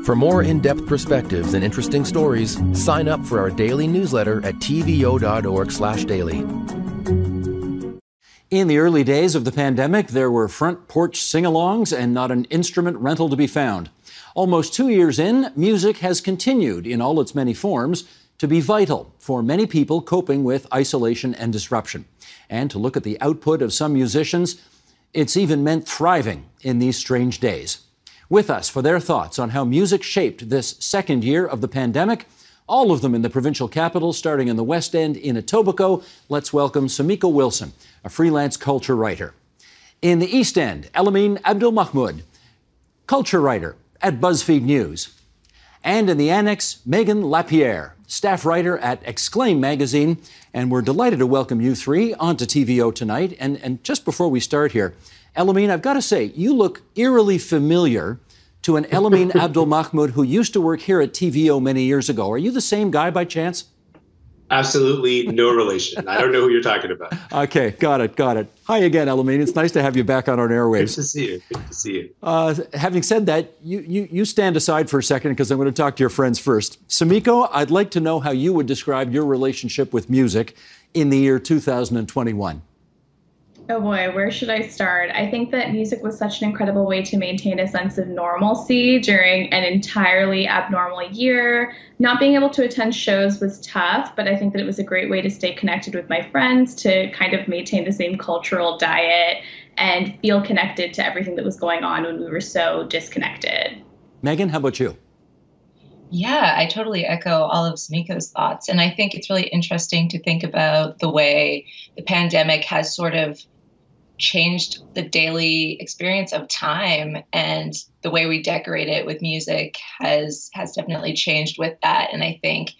For more in-depth perspectives and interesting stories, sign up for our daily newsletter at tvo.org/daily. In the early days of the pandemic, there were front porch sing-alongs and not an instrument rental to be found. Almost 2 years in, music has continued in all its many forms to be vital for many people coping with isolation and disruption. And to look at the output of some musicians, it's even meant thriving in these strange days. With us for their thoughts on how music shaped this second year of the pandemic, all of them in the provincial capital, starting in the West End in Etobicoke, let's welcome Samiko Wilson, a freelance culture writer. In the East End, Elamine Abdelmahmoud, culture writer at BuzzFeed News. And in the Annex, Megan Lapierre, staff writer at Exclaim magazine. And we're delighted to welcome you three onto TVO tonight. And just before we start here, Elamine, I've got to say, you look eerily familiar to an Elamine Abdelmahmoud who used to work here at TVO many years ago. Are you the same guy by chance? Absolutely no relation. I don't know who you're talking about. Okay, got it. Hi again, Elamine. It's nice to have you back on our airwaves. Good to see you. Having said that, you stand aside for a second because I'm going to talk to your friends first. Samiko, I'd like to know how you would describe your relationship with music in the year 2021. Oh boy, where should I start? I think that music was such an incredible way to maintain a sense of normalcy during an entirely abnormal year. Not being able to attend shows was tough, but I think that it was a great way to stay connected with my friends, to kind of maintain the same cultural diet and feel connected to everything that was going on when we were so disconnected. Megan, how about you? Yeah, I totally echo all of Samiko's thoughts. And I think it's really interesting to think about the way the pandemic has sort of changed the daily experience of time, and the way we decorate it with music has definitely changed with that. And I think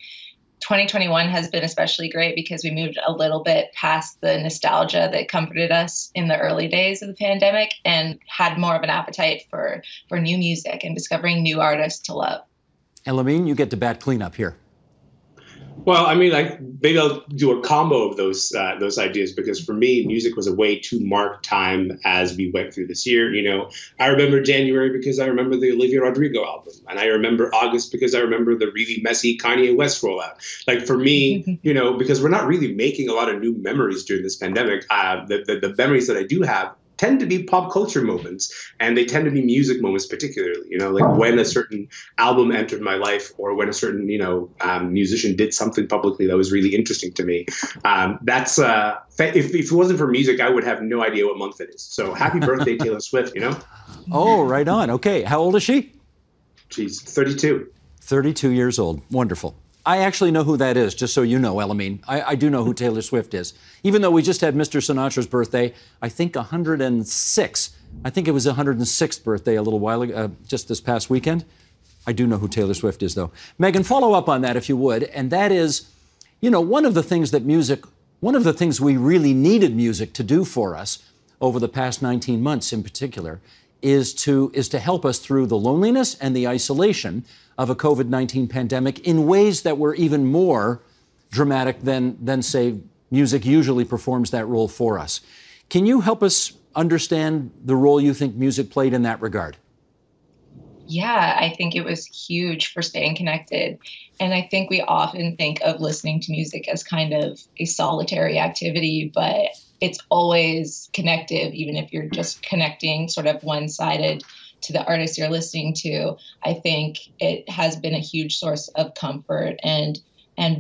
2021 has been especially great because we moved a little bit past the nostalgia that comforted us in the early days of the pandemic and had more of an appetite for new music and discovering new artists to love. Elamine, you get to bat cleanup here. Well, I mean, maybe I'll do a combo of those ideas, because for me, music was a way to mark time as we went through this year. You know, I remember January because I remember the Olivia Rodrigo album, and I remember August because I remember the really messy Kanye West rollout. Like for me, you know, because we're not really making a lot of new memories during this pandemic, the memories that I do have tend to be pop culture moments, and they tend to be music moments particularly, you know, like when a certain album entered my life, or when a certain, musician did something publicly that was really interesting to me. If it wasn't for music, I would have no idea what month it is. So happy birthday, Taylor Swift, you know? Oh, right on. Okay. How old is she? She's 32. 32 years old. Wonderful. I actually know who that is, just so you know, Elamine. I do know who Taylor Swift is. Even though we just had Mr. Sinatra's birthday, I think 106. I think it was 106th birthday a little while ago, just this past weekend. I do know who Taylor Swift is, though. Megan, follow up on that if you would. And that is, one of the things we really needed music to do for us over the past 19 months in particular is to help us through the loneliness and the isolation of a COVID-19 pandemic in ways that were even more dramatic than say, music usually performs that role for us. Can you help us understand the role you think music played in that regard? Yeah, I think it was huge for staying connected. And I think we often think of listening to music as kind of a solitary activity, but it's always connective, even if you're just connecting sort of one-sided to the artist you're listening to. I think it has been a huge source of comfort and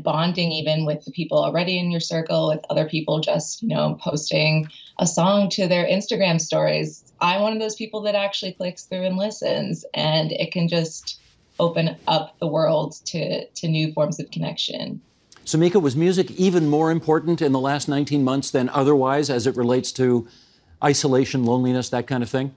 bonding, even with the people already in your circle, with other people just, posting a song to their Instagram stories. I'm one of those people that actually clicks through and listens, and it can just open up the world to new forms of connection. Samiko, was music even more important in the last 19 months than otherwise as it relates to isolation, loneliness, that kind of thing?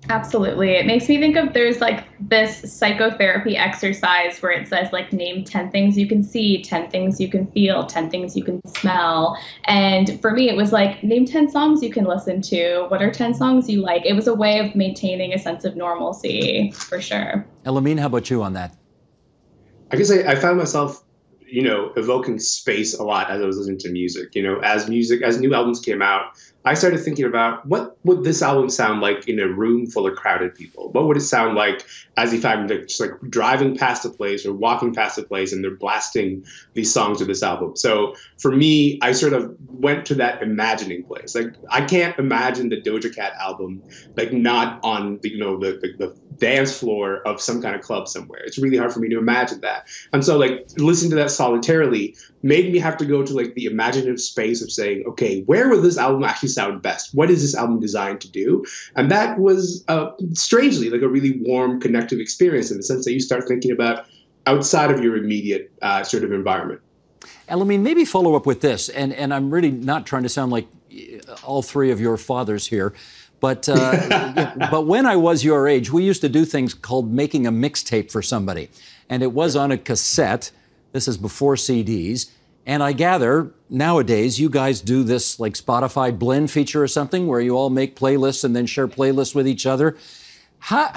Absolutely. It makes me think of, there's this psychotherapy exercise where it says name 10 things you can see, 10 things you can feel, 10 things you can smell. And for me, it was name 10 songs you can listen to. What are 10 songs you like? It was a way of maintaining a sense of normalcy, for sure. Elamine, how about you on that? I guess I found myself, evoking space a lot as I was listening to music. As new albums came out, I started thinking about what would this album sound like in a room full of crowded people? What would it sound like as if I'm just like driving past a place or walking past a place and they're blasting these songs of this album? So for me, I sort of went to that imagining place. Like I can't imagine the Doja Cat album like not on the, the dance floor of some kind of club somewhere. It's really hard for me to imagine that. And so like listening to that solitarily made me have to go to like the imaginative space of saying, okay, where will this album actually sound best? What is this album designed to do? And that was strangely like a really warm, connective experience in the sense that you start thinking about outside of your immediate sort of environment. Elamine, maybe follow up with this, and I'm really not trying to sound like all three of your fathers here, but but when I was your age, we used to do things called making a mixtape for somebody, and it was on a cassette. This is before CDs, and I gather nowadays you guys do this like Spotify blend feature or something where you all make playlists and then share playlists with each other. How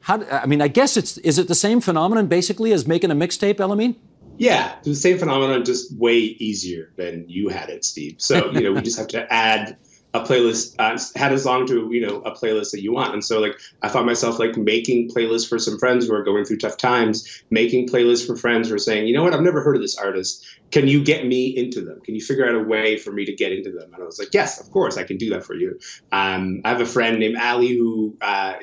I mean, I guess is it the same phenomenon basically as making a mixtape, Elamine? Yeah, the same phenomenon, just way easier than you had it, Steve. So, we just have to add a playlist, add a song to, a playlist that you want. And so, like, I found myself, like, making playlists for some friends who are going through tough times, making playlists for friends who are saying, you know what, I've never heard of this artist. Can you get me into them? Can you figure out a way for me to get into them? And I was like, yes, of course, I can do that for you. I have a friend named Allie who,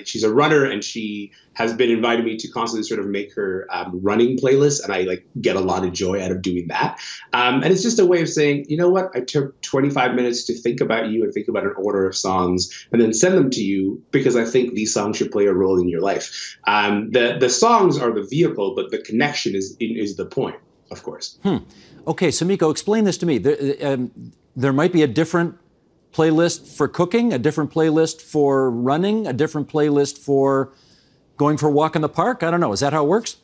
she's a runner, and she has been inviting me to constantly sort of make her running playlists. And I like get a lot of joy out of doing that. And it's just a way of saying, you know what, I took 25 minutes to think about you and think about an order of songs and then send them to you because I think these songs should play a role in your life. The songs are the vehicle, but the connection is the point, of course. Okay, so Miko, explain this to me. There might be a different playlist for cooking, a different playlist for running, a different playlist for going for a walk in the park? I don't know. Is that how it works?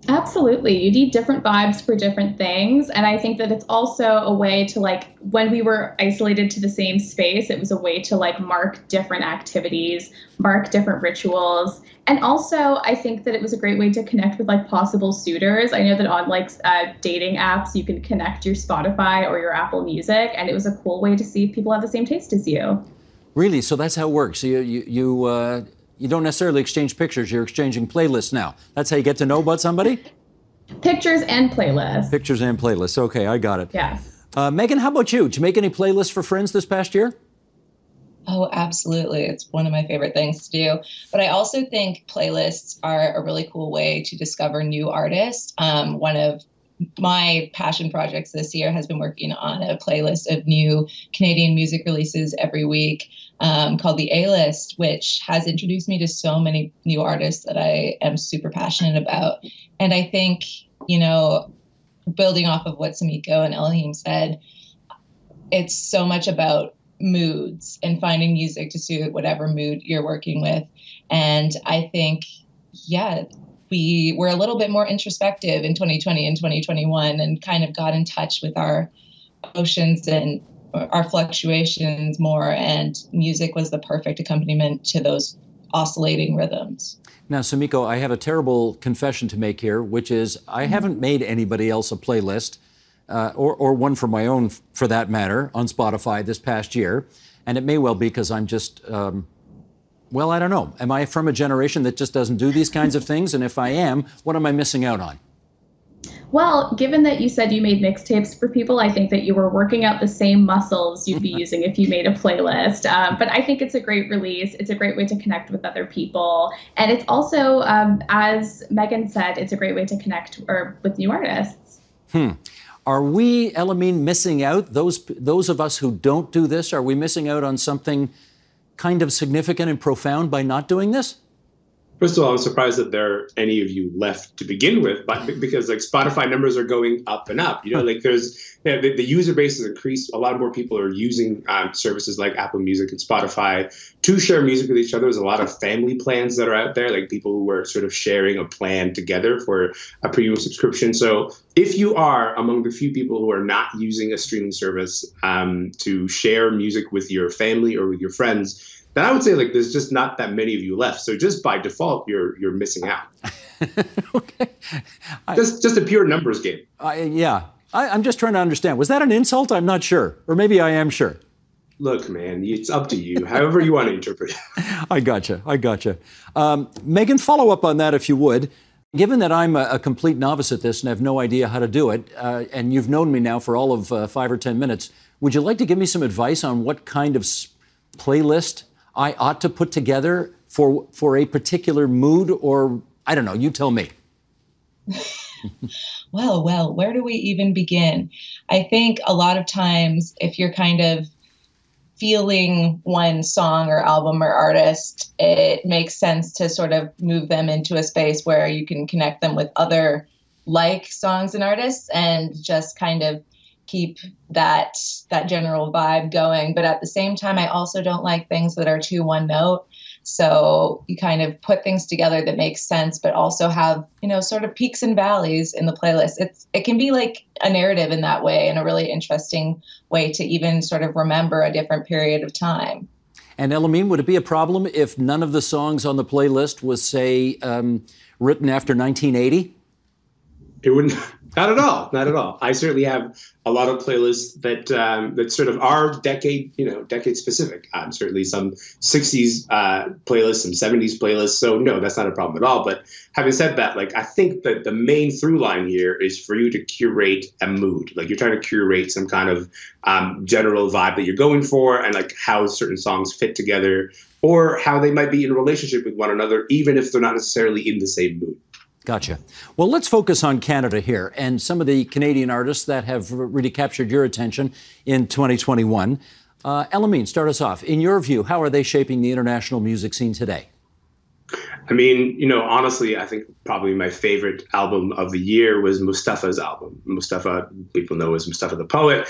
Absolutely. You need different vibes for different things. And I think that it's also a way to, like, when we were isolated to the same space, it was a way to, like, mark different activities, mark different rituals. And also, I think that it was a great way to connect with, like, possible suitors. I know that on, like, dating apps, you can connect your Spotify or your Apple Music. And it was a cool way to see if people have the same taste as you. Really? So that's how it works. So you don't necessarily exchange pictures. You're exchanging playlists now. That's how you get to know about somebody? Pictures and playlists. Pictures and playlists. Okay, I got it. Yes. Megan, how about you? Did you make any playlists for friends this past year? Oh, absolutely. It's one of my favorite things to do. But I also think playlists are a really cool way to discover new artists. One of my passion projects this year has been working on a playlist of new Canadian music releases every week called the A-List, which has introduced me to so many new artists that I am super passionate about. And I think, building off of what Samiko and Elohim said, it's so much about moods and finding music to suit whatever mood you're working with. And I think, we were a little bit more introspective in 2020 and 2021 and kind of got in touch with our emotions and our fluctuations more. And music was the perfect accompaniment to those oscillating rhythms. Now, Samiko, I have a terrible confession to make here, which is I haven't made anybody else a playlist or one for my own, for that matter, on Spotify this past year. And it may well be because I'm just... well, I don't know. Am I from a generation that just doesn't do these kinds of things? And if I am, what am I missing out on? Well, given that you said you made mixtapes for people, I think that you were working out the same muscles you'd be using if you made a playlist. But I think it's a great release. It's a great way to connect with other people. And it's also, as Megan said, it's a great way to connect with new artists. Are we, Elamine, missing out? Those of us who don't do this, are we missing out on something kind of significant and profound by not doing this? First of all, I'm surprised that there are any of you left to begin with, but because like Spotify numbers are going up and up, like there's the user base has increased. A lot more people are using services like Apple Music and Spotify to share music with each other. There's a lot of family plans that are out there, like people who are sort of sharing a plan together for a premium subscription. So if you are among the few people who are not using a streaming service to share music with your family or with your friends, then I would say like there's just not that many of you left. So just by default, you're missing out. Okay. Just a pure numbers game. I'm just trying to understand. Was that an insult? I'm not sure. Or maybe I am sure. look, man, it's up to you. However you want to interpret it. I gotcha. Megan, follow up on that if you would. Given that I'm a complete novice at this and have no idea how to do it, and you've known me now for all of 5 or 10 minutes, would you like to give me some advice on what kind of playlist I ought to put together for a particular mood? Or, I don't know, you tell me. Well, where do we even begin? I think a lot of times if you're kind of feeling one song or album or artist, it makes sense to sort of move them into a space where you can connect them with other like songs and artists and just kind of keep that general vibe going. But at the same time, I also don't like things that are too one note. So you kind of put things together that make sense, but also have, sort of peaks and valleys in the playlist. It can be like a narrative in that way, and a really interesting way to even sort of remember a different period of time. And Elamine, would it be a problem if none of the songs on the playlist was, say, written after 1980? It wouldn't. Not at all. I certainly have a lot of playlists that sort of are decade specific. Certainly some 60s playlists, some 70s playlists. So no, that's not a problem at all. But having said that, I think that the main through line here is for you to curate a mood. You're trying to curate some kind of general vibe that you're going for, and how certain songs fit together, or how they might be in a relationship with one another, even if they're not necessarily in the same mood. Gotcha. Well, let's focus on Canada here and some of the Canadian artists that have really captured your attention in 2021. Elamine, start us off. In your view, how are they shaping the international music scene today? I mean, honestly, I think probably my favorite album of the year was Mustafa's album. Mustafa, people know as Mustafa the Poet.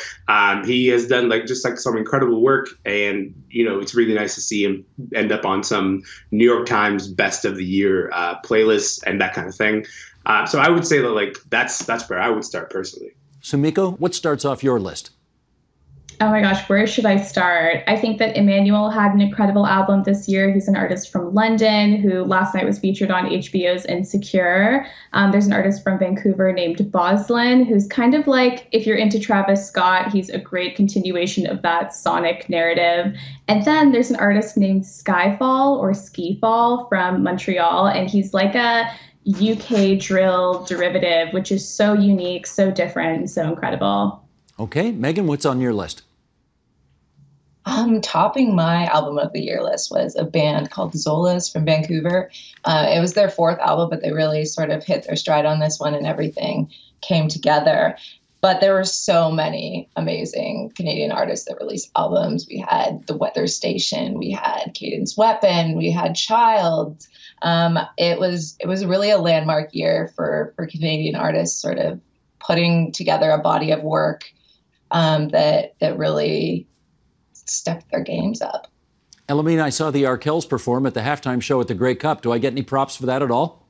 He has done some incredible work, and it's really nice to see him end up on some New York Times Best of the Year playlists and that kind of thing. So I would say that that's where I would start personally. Sumiko, what starts off your list? Oh my gosh, where should I start? I think that Emmanuel had an incredible album this year. He's an artist from London who last night was featured on HBO's Insecure. There's an artist from Vancouver named Boslin, who's kind of like, if you're into Travis Scott, he's a great continuation of that sonic narrative. And then there's an artist named Skyfall or Skiffall from Montreal, and he's like a UK drill derivative, which is so unique, so different, and so incredible. Okay, Megan, what's on your list? Topping my album of the year list was a band called Zolas from Vancouver. It was their 4th album, but they really sort of hit their stride on this one, and everything came together. But there were so many amazing Canadian artists that released albums. We had The Weather Station, we had Cadence Weapon, we had Child. It was really a landmark year for Canadian artists, sort of putting together a body of work that really stepped their games up. Elamine, I saw the Arkells perform at the halftime show at the Grey Cup. Do I get any props for that at all?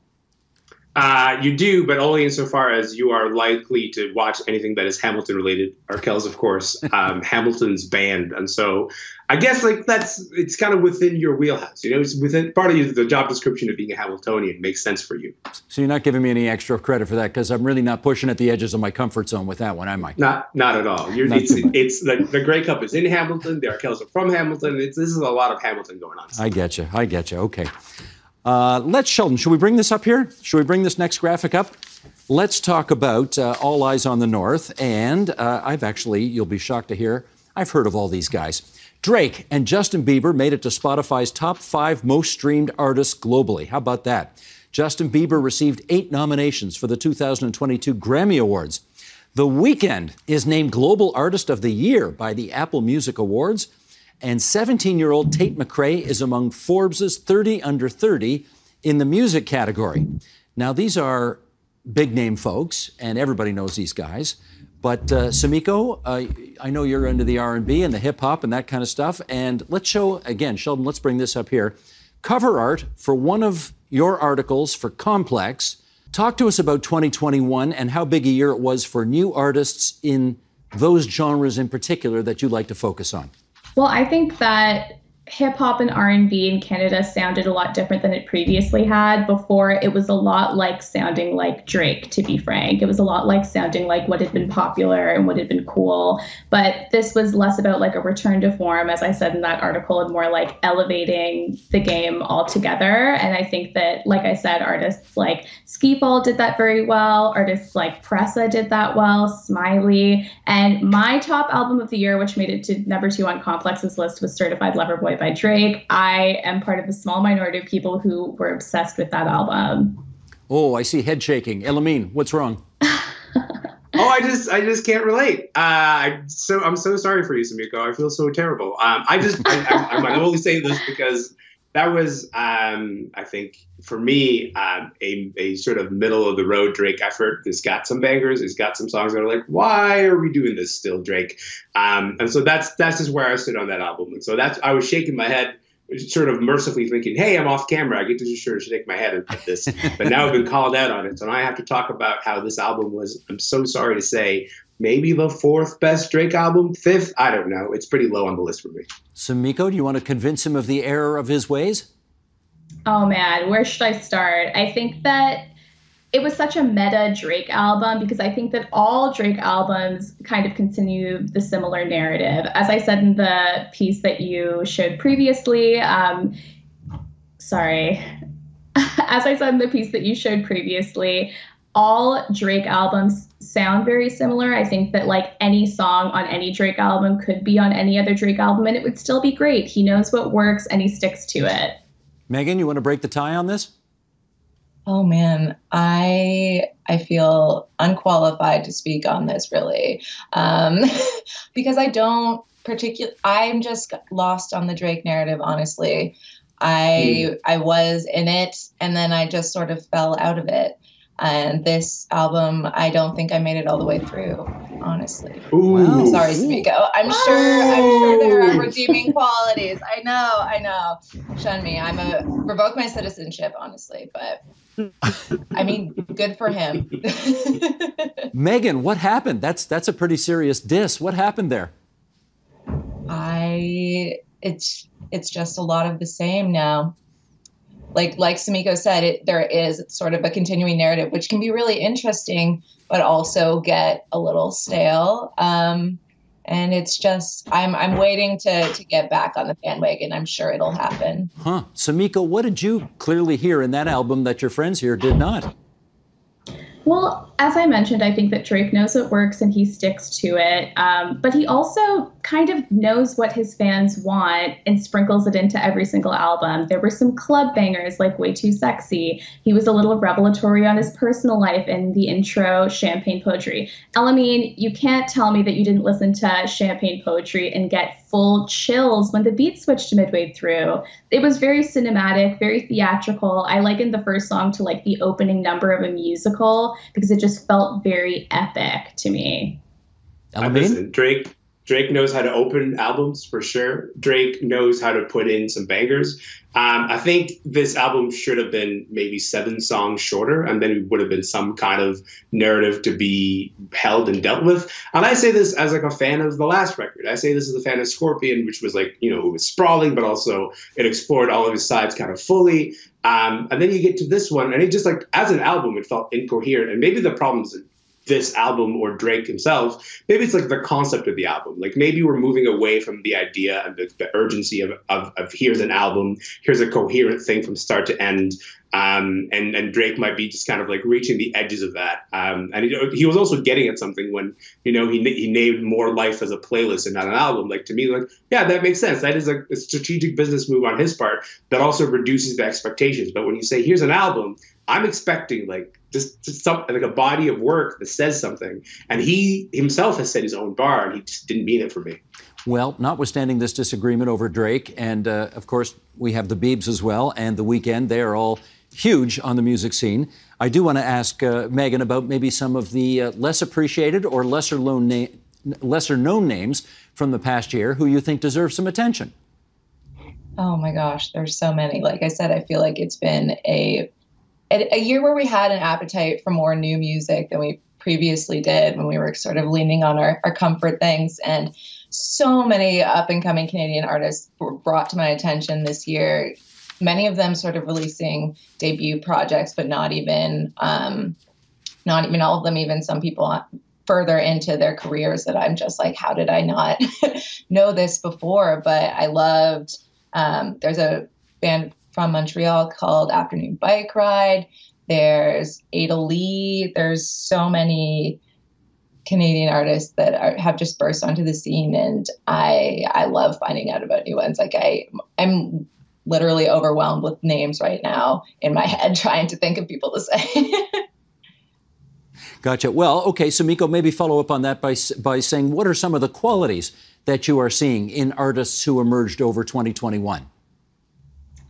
You do, but only insofar as you are likely to watch anything that is Hamilton related. Arkells, of course, Hamilton's band, and so I guess it's kind of within your wheelhouse. It's within part of the job description of being a Hamiltonian. Makes sense for you. So you're not giving me any extra credit for that, because I'm really not pushing at the edges of my comfort zone with that one, am I? Not at all. It's the Grey Cup is in Hamilton. The Arkells are from Hamilton. This is a lot of Hamilton going on. I get you. Okay. Sheldon, should we bring this up here? Should we bring this next graphic up? Let's talk about All Eyes on the North. And you'll be shocked to hear, I've heard of all these guys. Drake and Justin Bieber made it to Spotify's top 5 most streamed artists globally. How about that? Justin Bieber received 8 nominations for the 2022 Grammy Awards. The Weeknd is named Global Artist of the Year by the Apple Music Awards. And 17-year-old Tate McRae is among Forbes' 30 under 30 in the music category. Now, these are big-name folks, and everybody knows these guys. But Sumiko, I know you're into the R&B and the hip-hop and that kind of stuff. And let's show, again, Sheldon, let's bring this up here. Cover art for one of your articles for Complex. Talk to us about 2021 and how big a year it was for new artists in those genres in particular that you like to focus on. Well, I think that hip hop and R&B in Canada sounded a lot different than it previously had. Before, it was a lot like sounding like Drake, to be frank. It was a lot like sounding like what had been popular and what had been cool. But this was less about like a return to form, as I said in that article, and more like elevating the game altogether. And I think that, like I said, artists like Skeefall did that very well. Artists like Pressa did that well, Smiley. And my top album of the year, which made it to #2 on Complex's list, was Certified Lover Boy by Drake. I am part of the small minority of people who were obsessed with that album. Oh, I see head shaking. Elamine, what's wrong? I just can't relate. I'm so sorry for you, Samiko. I feel so terrible. I'm only saying this because that was, I think, for me, a sort of middle of the road Drake effort. It's got some bangers. It's got some songs that are like, why are we doing this still, Drake? And so that's just where I stood on that album. And so I was shaking my head, sort of mercifully thinking, hey, I'm off camera. I get to just sort of shake my head at this. But now I've been called out on it. So now I have to talk about how this album was, I'm so sorry to say, maybe the 4th best Drake album, 5th. I don't know. It's pretty low on the list for me. Samiko, do you want to convince him of the error of his ways? Oh, man, where should I start? I think that it was such a meta Drake album because I think that all Drake albums kind of continue the similar narrative. As I said in the piece that you showed previously, as I said in the piece that you showed previously, all Drake albums sound very similar. I think that like any song on any Drake album could be on any other Drake album and it would still be great. He knows what works and he sticks to it. Megan, you want to break the tie on this? Oh man, I feel unqualified to speak on this really, because I'm just lost on the Drake narrative, honestly. I was in it and then I just sort of fell out of it. And this album, I don't think I made it all the way through, honestly. Wow. I'm sorry, Samiko. I'm sure there are redeeming qualities. I know. Shun me. Revoke my citizenship, honestly. But I mean, good for him. Megan, what happened? That's a pretty serious diss. What happened there? It's just a lot of the same now. Like Samiko said, there is sort of a continuing narrative, which can be really interesting, but also get a little stale. And it's just, I'm waiting to get back on the bandwagon. I'm sure it'll happen. Huh. Samiko, what did you clearly hear in that album that your friends here did not? Well, as I mentioned, I think that Drake knows what works and he sticks to it. But he also kind of knows what his fans want and sprinkles it into every single album. There were some club bangers like Way Too Sexy. He was a little revelatory on his personal life in the intro, Champagne Poetry. Elamine, you can't tell me that you didn't listen to Champagne Poetry and get full chills when the beat switched midway through. It was very cinematic, very theatrical. I likened the first song to like the opening number of a musical because it just felt very epic to me. Listen, Drake knows how to open albums for sure. Drake knows how to put in some bangers. I think this album should have been maybe 7 songs shorter, and then it would have been some kind of narrative to be held and dealt with. And I say this as like a fan of the last record. I say this as a fan of Scorpion, which was like, it was sprawling, but also it explored all of his sides kind of fully. And then you get to this one, and it just like, as an album, it felt incoherent. And maybe the problems this album or Drake himself, maybe it's like the concept of the album. Like maybe we're moving away from the idea and the urgency of here's an album, here's a coherent thing from start to end. And Drake might be just kind of like reaching the edges of that. And he was also getting at something when, he named More Life as a playlist and not an album. Like to me, like, yeah, that makes sense. That is a strategic business move on his part that also reduces the expectations. But when you say here's an album, I'm expecting like just something like a body of work that says something. And he himself has set his own bar, and he just didn't mean it for me. Well, notwithstanding this disagreement over Drake, and of course we have the Biebs as well, and The Weeknd, they are all huge on the music scene. I do want to ask Megan about maybe some of the less appreciated or lesser known names from the past year who you think deserve some attention. Oh my gosh, there's so many. Like I said, I feel like it's been a year where we had an appetite for more new music than we previously did when we were sort of leaning on our comfort things. And so many up and coming Canadian artists were brought to my attention this year. Many of them sort of releasing debut projects, but not even all of them, even some people further into their careers that I'm just like, how did I not know this before? But I loved, there's a band from Montreal called Afternoon Bike Ride. There's Ada Lee. There's so many Canadian artists that have just burst onto the scene. And I love finding out about new ones. Like I'm literally overwhelmed with names right now in my head, trying to think of people to say. Gotcha. Well, okay, so Miko, maybe follow up on that by saying, what are some of the qualities that you are seeing in artists who emerged over 2021?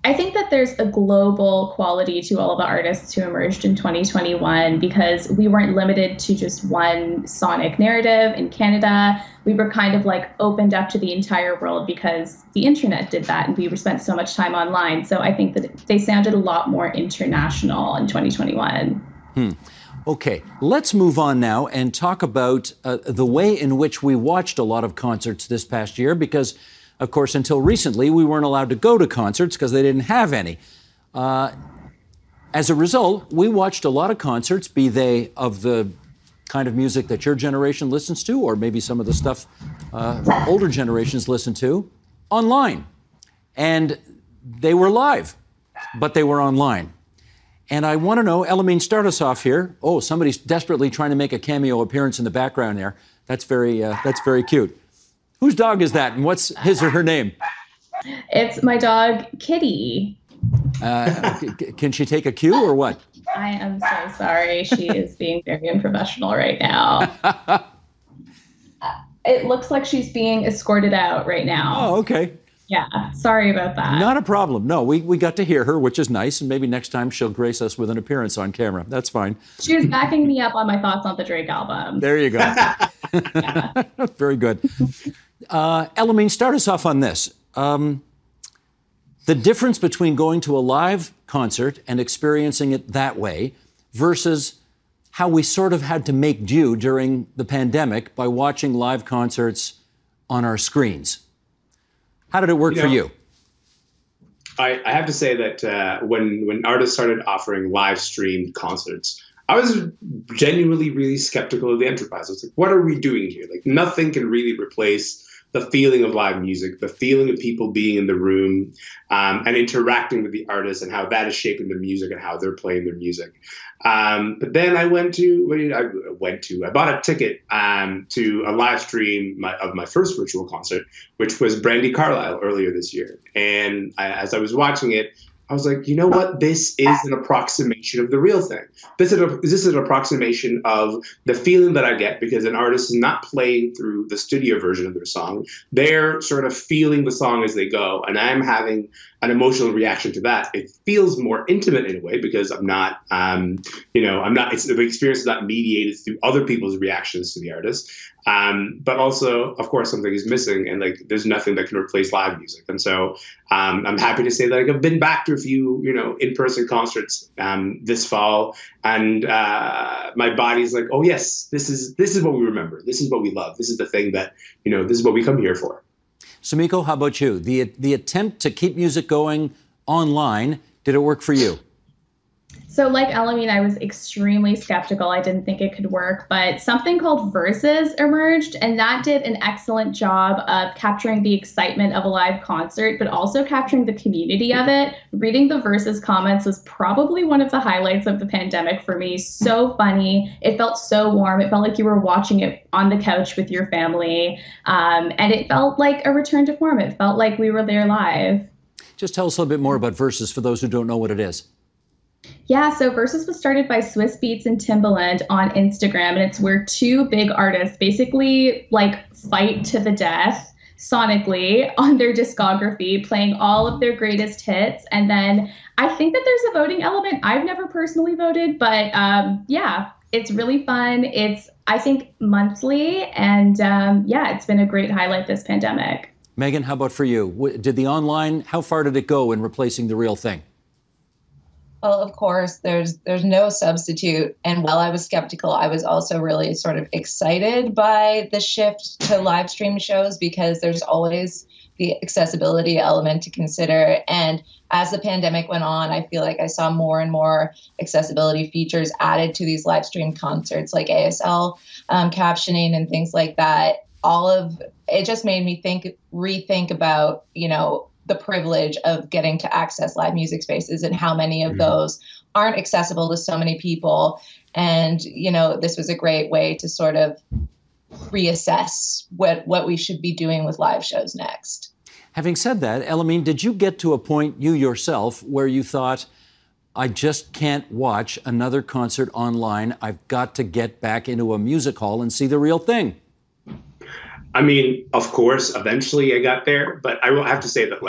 I think that there's a global quality to all of the artists who emerged in 2021 because we weren't limited to just one sonic narrative in Canada. We were kind of like opened up to the entire world because the internet did that and we spent so much time online. So I think that they sounded a lot more international in 2021. Okay, let's move on now and talk about the way in which we watched a lot of concerts this past year because, of course, until recently, we weren't allowed to go to concerts because they didn't have any. As a result, we watched a lot of concerts, be they of the kind of music that your generation listens to or maybe some of the stuff older generations listen to, online. And they were live, but they were online. And I want to know, Elamine, start us off here. Oh, somebody's desperately trying to make a cameo appearance in the background there. That's very cute. Whose dog is that, and what's his or her name? It's my dog, Kitty. Can she take a cue or what? I am so sorry. She is being very unprofessional right now. It looks like she's being escorted out right now. Oh, okay. Yeah, sorry about that. Not a problem. No, we got to hear her, which is nice, and maybe next time she'll grace us with an appearance on camera. That's fine. She was backing me up on my thoughts on the Drake album. There you go. Yeah. Very good. Elamine, start us off on this. The difference between going to a live concert and experiencing it that way versus how we sort of had to make do during the pandemic by watching live concerts on our screens. How did it work for you? I have to say that when artists started offering live streamed concerts, I was genuinely really skeptical of the enterprise. I was like, what are we doing here? Like, nothing can really replace the feeling of live music, the feeling of people being in the room and interacting with the artists and how that is shaping the music and how they're playing their music. But then I bought a ticket to a live stream of my first virtual concert, which was Brandy Carlisle earlier this year. And as I was watching it, I was like, you know what? This is an approximation of the real thing. This is an approximation of the feeling that I get because an artist is not playing through the studio version of their song. They're sort of feeling the song as they go, and I'm having an emotional reaction to that. It feels more intimate in a way because I'm not, the experience is not mediated through other people's reactions to the artist. But also, of course, something is missing, and like there's nothing that can replace live music. And so I'm happy to say that I've been back to a few, in-person concerts this fall, and my body's like, oh yes, this is what we remember. This is what we love. This is the thing that this is what we come here for. So, Miko, how about you? The attempt to keep music going online, did it work for you? So like Elamine, I was extremely skeptical. I didn't think it could work, but something called Versus emerged, and that did an excellent job of capturing the excitement of a live concert, but also capturing the community of it. Reading the Versus comments was probably one of the highlights of the pandemic for me. So funny. It felt so warm. It felt like you were watching it on the couch with your family. And it felt like a return to form. It felt like we were there live. Just tell us a little bit more about Versus for those who don't know what it is. Yeah, so Versus was started by Swiss Beats and Timbaland on Instagram, and it's where two big artists basically like fight to the death sonically on their discography, playing all of their greatest hits. And then I think that there's a voting element. I've never personally voted, but yeah, it's really fun. It's, I think, monthly, and yeah, it's been a great highlight this pandemic. Megan, how about for you? Did the online, how far did it go in replacing the real thing? Well, of course, there's no substitute. And while I was skeptical, I was also really sort of excited by the shift to live stream shows because there's always the accessibility element to consider. And as the pandemic went on, I feel like I saw more and more accessibility features added to these live stream concerts, like ASL captioning and things like that. All of it just made me rethink about, the privilege of getting to access live music spaces and how many of those aren't accessible to so many people. And, this was a great way to sort of reassess what we should be doing with live shows next. Having said that, Elamine, did you get to a point, you yourself, where you thought, I just can't watch another concert online. I've got to get back into a music hall and see the real thing? I mean, of course, eventually I got there, but I will have to say that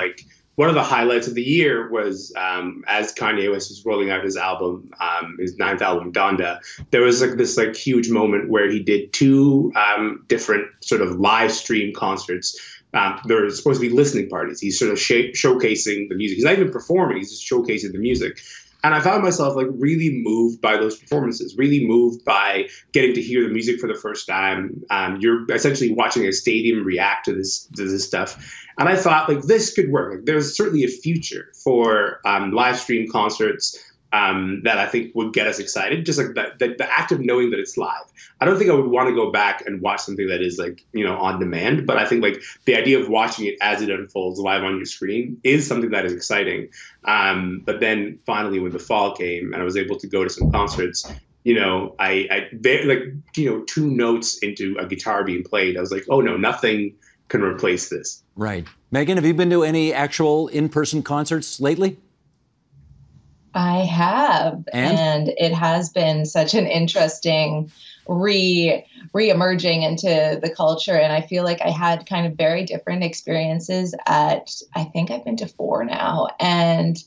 one of the highlights of the year was as Kanye West was rolling out his album, his 9th album, Donda, there was this huge moment where he did two different sort of live stream concerts. They're supposed to be listening parties. He's sort of showcasing the music. He's not even performing. He's just showcasing the music. And I found myself really moved by those performances, really moved by getting to hear the music for the first time. You're essentially watching a stadium react to this stuff. And I thought this could work. There's certainly a future for live stream concerts that I think would get us excited. Just the act of knowing that it's live. I don't think I would want to go back and watch something that is on demand, but I think the idea of watching it as it unfolds live on your screen is something that is exciting. But then finally when the fall came and I was able to go to some concerts, I 2 notes into a guitar being played, I was like, oh no, nothing can replace this. Right. Megan, have you been to any actual in-person concerts lately? I have, and it has been such an interesting re-emerging into the culture. And I feel like I had kind of very different experiences I think I've been to 4 now. And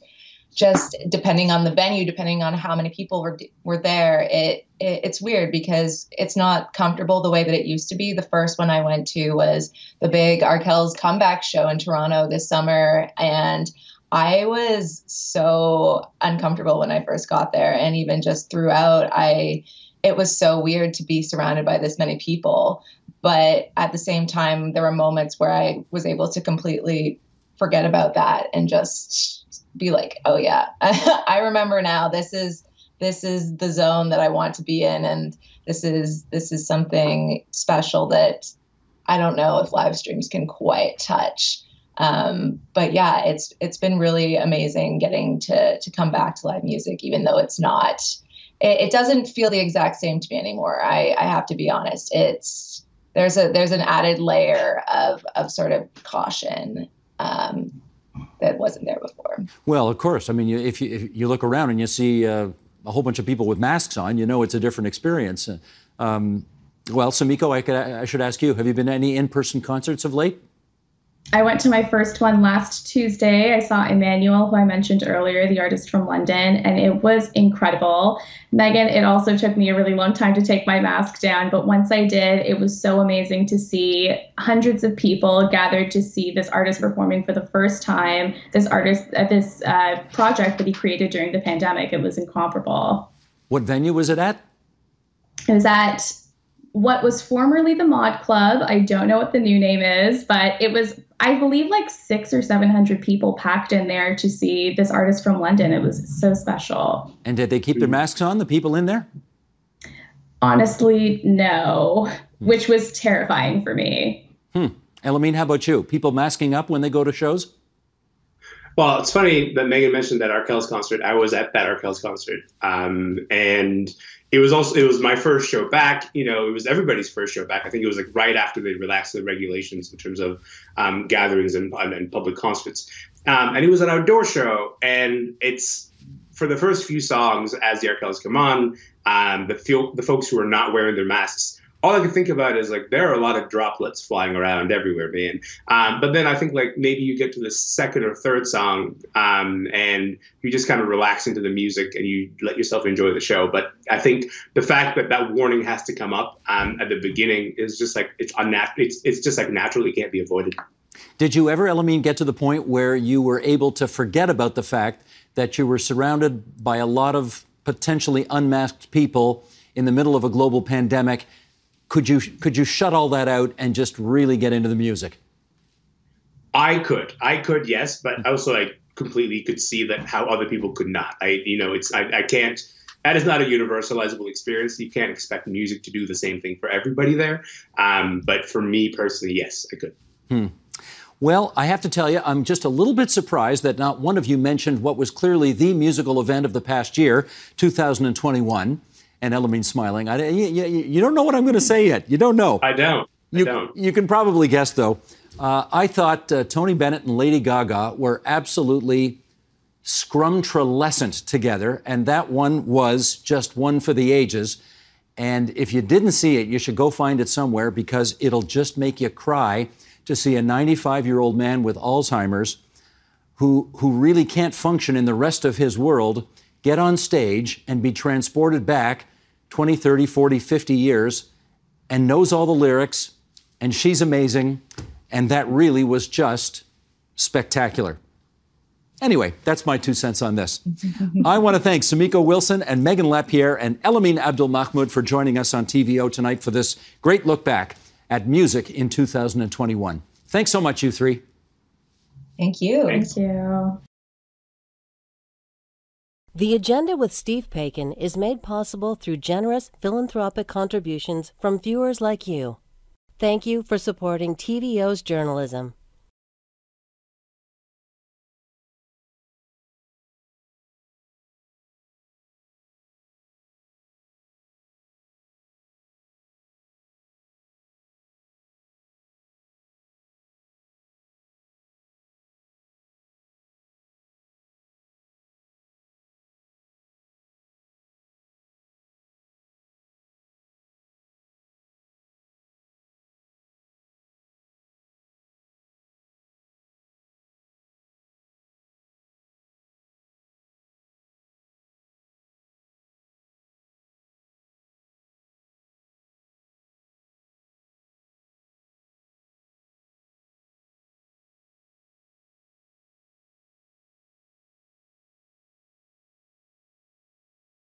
just depending on the venue, depending on how many people were there, it's weird because it's not comfortable the way that it used to be. The first one I went to was the big Arkells comeback show in Toronto this summer. And I was so uncomfortable when I first got there. And even just throughout, it was so weird to be surrounded by this many people. But at the same time, there were moments where I was able to completely forget about that and just be like, oh yeah, I remember now, this is the zone that I want to be in. And this is something special that I don't know if live streams can quite touch. But yeah, it's been really amazing getting to come back to live music, even though it doesn't feel the exact same to me anymore. I have to be honest. There's an added layer of sort of caution, that wasn't there before. Well, of course. I mean, if you look around and you see a whole bunch of people with masks on, it's a different experience. Well, Sumiko, I should ask you, have you been to any in-person concerts of late? I went to my first one last Tuesday. I saw Emmanuel, who I mentioned earlier, the artist from London, and it was incredible. Megan, it also took me a really long time to take my mask down, but once I did, it was so amazing to see hundreds of people gathered to see this artist performing for the first time, this project that he created during the pandemic. It was incomparable. What venue was it at? It was at what was formerly the Mod Club. I don't know what the new name is, but it was, I believe, 600 or 700 people packed in there to see this artist from London. It was so special. And did they keep their masks on, the people in there? Honestly, no, which was terrifying for me. Elamine, how about you? People masking up when they go to shows? Well, it's funny that Megan mentioned that Arkells concert. I was at that Arkells concert. And it was my first show back. It was everybody's first show back. I think it was right after they relaxed the regulations in terms of gatherings and public concerts. And it was an outdoor show. And it's for the first few songs as the Arkells come on, the folks who are not wearing their masks, all I can think about is there are a lot of droplets flying around everywhere, man. But then I think maybe you get to the second or third song and you just kind of relax into the music and you let yourself enjoy the show. But I think the fact that warning has to come up at the beginning is just it's unnatural. It's just natural. It can't be avoided. Did you ever, Elamine, get to the point where you were able to forget about the fact that you were surrounded by a lot of potentially unmasked people in the middle of a global pandemic. Could you shut all that out and just really get into the music? I could, yes, but also I completely could see that how other people could not. I can't. That is not a universalizable experience. You can't expect music to do the same thing for everybody there. But for me personally, yes, I could. Well, I have to tell you, I'm just a little bit surprised that not one of you mentioned what was clearly the musical event of the past year, 2021. And Elamene's smiling. You don't know what I'm going to say yet. You don't know. I don't. You can probably guess, though. I thought Tony Bennett and Lady Gaga were absolutely scrumtralescent together, and that one was just one for the ages. And if you didn't see it, you should go find it somewhere, because it'll just make you cry to see a 95-year-old man with Alzheimer's who really can't function in the rest of his world get on stage and be transported back 20, 30, 40, 50 years and knows all the lyrics, and she's amazing, and that really was just spectacular. Anyway, that's my 2 cents on this. I want to thank Sumiko Wilson and Megan Lapierre and Elamine Abdul-Mahmoud for joining us on TVO tonight for this great look back at music in 2021. Thanks so much, you three. Thank you. Thank you. The Agenda with Steve Paikin is made possible through generous philanthropic contributions from viewers like you. Thank you for supporting TVO's journalism.